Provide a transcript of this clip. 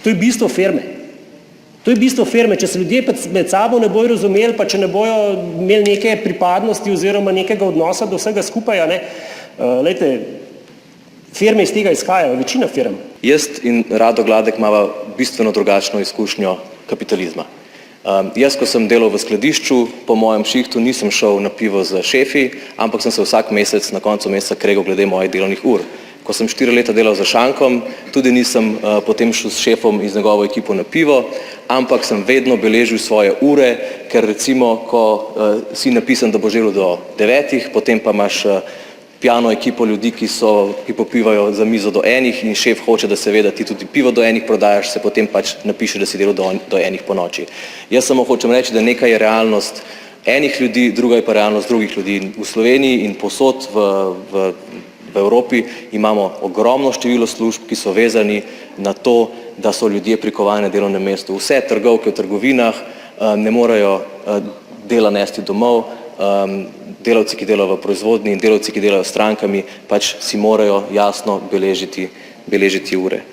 To je bistvo firme. To je bistvo firme. Če se ljudje med sabo ne bojo razumeli, pa če ne bojo imeli neke pripadnosti oziroma nekega odnosa do vsega skupaj, glejte, firme iz tega izhajajo, večina firm. Jaz in Rado Gladek imava bistveno drugačno izkušnjo kapitalizma. Jaz, ko sem delal v skladišču, po mojem šihtu nisem šel na pivo z šefi, ampak sem se vsak mesec na koncu meseca kregal glede mojih delovnih ur. Ko sem 4 leta delal za Šankom, tudi nisem potem šel s šefom in z njegovo ekipo na pivo, ampak sem vedno beležil svoje ure, ker recimo, ko si napisan, da boš delal do 9, potem pa imaš pijano ekipo ljudi, ki popivajo za mizo do 1 in šef hoče, da seveda ti tudi pivo do 1 prodajaš, se potem pač napiše, da si delal do 1 po noči. Jaz samo hočem reči, da nekaj je realnost enih ljudi, druga je pa realnost drugih ljudi. V Sloveniji in povsod v Evropi imamo ogromno število služb, ki so vezani na to, da so ljudje prikovani na delovnem mestu. Vse trgovke v trgovinah ne morejo dela nesti domov, delavci, ki delajo v proizvodnji in delavci, ki delajo s strankami, pač si morajo jasno beležiti ure.